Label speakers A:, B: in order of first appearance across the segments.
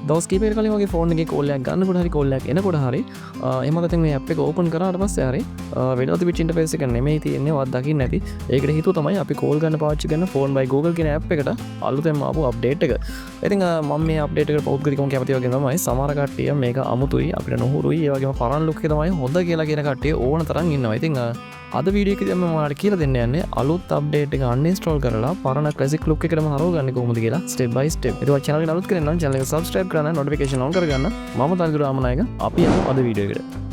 A: දවස් කිහිපයකට කලින් වගේ ෆෝන් එකේ කෝල් එකක් ගන්නකොට හරි කෝල් එකක් එනකොට හරි එහෙම නැත්නම් මේ ඇප් එක ඕපන් කරාට පස්සේ හරි වෙනත් පිච් ඉන්ටර්ෆේස් එක නෙමෙයි තියෙන්නේ වත් දකින්න නැති. ඒකට හේතුව තමයි අපි කෝල් ගන්න පාවිච්චි කරන ෆෝන් by Google කියන ඇප් එකට අලුතෙන්ම ආපු අප්ඩේට් එක. ඉතින් මම මේ අප්ඩේට් එකට පෞද්ගලිකව කැමති වගේ තමයි සමහර කට්ටිය මේක අමුතුයි අපිට නොහුරුයි ඒ වගේම පරණ ලුක් එක තමයි හොඳ කියලා කියන කට්ටිය ඕන තරම් ඉන්නවා. ඉතින් අද වීඩියෝ එකේදී මම ඔයාලට කියලා දෙන්න යන්නේ අලුත් අප්ඩේට් එක අන්ඉන්ස්ටෝල් කරලා පරණ ක්ලාසික් ලුක් එකටම හරවගන්නේ කොහොමද කියලා ස්ටෙප් බයි ස්ටෙප්. ඒක channel එක අලුත් කරගෙන නම් channel එක subscribe කරන්න notification on කරගන්න. මම තනිකර ආමනායක අපි යමු අද වීඩියෝ එකට.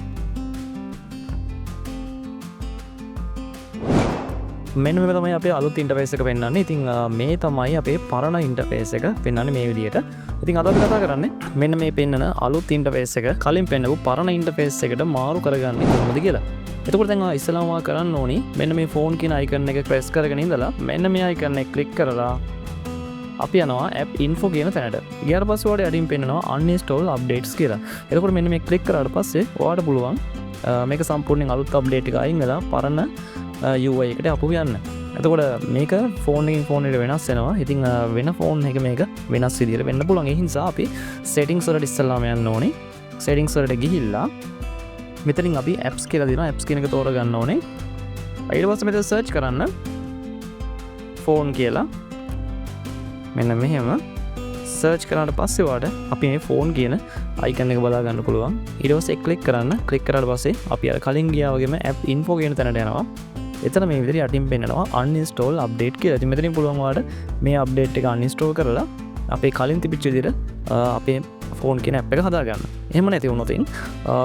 A: මෙන්න මේ තමයි අපේ අලුත් ඉන්ටර්ෆේස් එක පෙන්වන්නේ. ඉතින් මේ තමයි අපේ පරණ ඉන්ටර්ෆේස් එක පෙන්වන්නේ මේ විදිහට. ඉතින් අද අපි කතා කරන්නේ මෙන්න මේ පෙන්වන අලුත් ඉන්ටර්ෆේස් එක කලින් පෙන්නපු පරණ ඉන්ටර්ෆේස් එකට මාරු කරගන්නේ කොහොමද කියලා. එතකොට දැන් ඉස්සෙල්ලාම කරන්න ඕනි මෙන්න මේ ෆෝන් කියන අයිකන් එක ප්‍රෙස් කරගෙන ඉඳලා මෙන්න මේ අයිකන් එක ක්ලික් කරලා අපි යනවා app info කියන තැනට. ඊට පස්සේ ඔයාලට යටින් පෙන්නනවා uninstall updates කියලා. එතකොට මෙන්න මේ ක්ලික් කරාට පස්සේ ඔයාලට පුළුවන් මේක සම්පූර්ණයෙන් අලුත් අප්ඩේට් එක අයින් වෙලා පරණ UI එකට අපු යන්න. එතකොට මේක ෆෝන් එකකින් ෆෝන් එකට වෙනස් වෙනවා. ඉතින් වෙන ෆෝන් එක මේක වෙනස් විදිහට වෙන්න පුළුවන්. ඒ නිසා අපි settings වලට ඉස්සෙල්ලාම යන්න ඕනේ. settings වලට ගිහිල්ලා මෙතනින් අපි apps කියලා දෙනවා. apps කියන එක තෝරගන්න ඕනේ. ඊට පස්සේ මෙතන search කරන්න phone කියලා. මෙන්න මෙහෙම search කරාට පස්සේ වාට අපි මේ phone කියන icon එක බලා ගන්න පුළුවන්. ඊට පස්සේ click කරන්න. click කරාට පස්සේ අපි අර කලින් ගියා වගේම app info කියන තැනට යනවා. එතන මේ විදිහට යටින් පෙන්නනවා uninstall update කියලා. ඉතින් මෙතනින් පුළුවන් ඔයාලට මේ update එක uninstall කරලා අපේ කලින් තිබිච්ච විදිහට අපේ ෆෝන් කියන ඇප් එක හදාගන්න. එහෙම නැති වුණොත්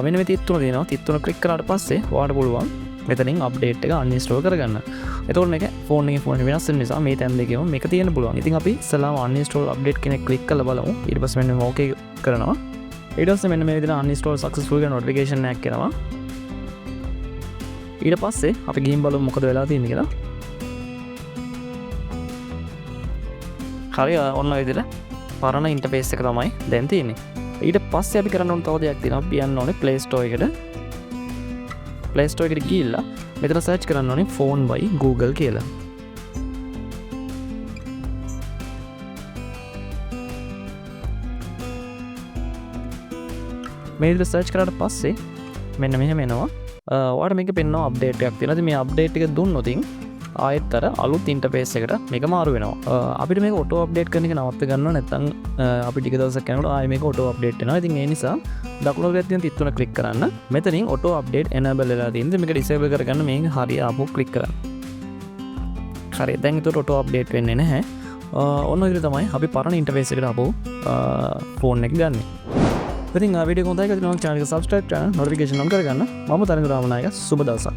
A: මෙන්න මේ තිත් තුන තියෙනවා. තිත් තුන ක්ලික් කරාට පස්සේ ඔයාලට පුළුවන් මෙතනින් අප්ඩේට් එක uninstall කරගන්න. එතකොට මේක ෆෝන් එකේ ෆෝන් වෙනස් වෙන නිසා මේ තැන් දෙකේම මේක තියෙන්න පුළුවන්. ඉතින් අපි ඉස්සලාම uninstall update කෙනෙක් ක්ලික් කරලා බලමු. ඊට පස්සේ මෙන්න මේ okay කරනවා. ඊට පස්සේ මෙන්න මේ විදිහට uninstall successful කියන notification එකක් එනවා. ඊට පස්සේ අපි ගිහින් බලමු මොකද වෙලා තියෙන්නේ කියලා. හරි ඔන්න ඔය විදිහට පරණ ඉන්ටර්ෆේස් එක තමයි දැන් තියෙන්නේ. ඊට පස්සේ අපි කරන්න ඕන තව දෙයක් තියෙනවා. අපි යන්න ඕනේ Play Store එකට. Play Store එකට ගිහිල්ලා මෙතන search කරන්න ඕනේ phone by Google කියලා. මේ විදිහට search කරාට පස්සේ මෙන්න මෙහෙම එනවා. ඔයාලට මේක පෙන්වනවා අප්ඩේට් එකක් තියෙනවා. ඉතින් මේ අප්ඩේට් එක දුන්නොත් ආයෙත් අර අලුත් ඉන්ටර්ෆේස් එකට මේක මාරු වෙනවා. අපිට මේක ඔටෝ අප්ඩේට් කරන එක නවත්ත ගන්න නැත්නම් අපි ටික දවසක් යනකොට ආයෙ මේක ඔටෝ අප්ඩේට් වෙනවා. ඉතින් ඒ නිසා දකුණු පැත්තේ තියෙන තිත් තුන ක්ලික් කරන්න. මෙතනින් ඔටෝ අප්ඩේට් enable වෙලා තියෙනවා. මේක disable කරගන්න මේක හරිය ආපහු ක්ලික් කරන්න. හරි දැන් ඒකට ඔටෝ අප්ඩේට් වෙන්නේ නැහැ. ඔන්න ඔය විදිහට තමයි අපි පරණ ඉන්ටර්ෆේස් එකට ආපහු ෆෝන් එක ගන්නෙ. ඉතින් වීඩියෝ එක හොඳයි කියලා channel එක subscribe කරන්න notification on කරගන්න. මම තරංග රාමනායක සුබ දවසක්.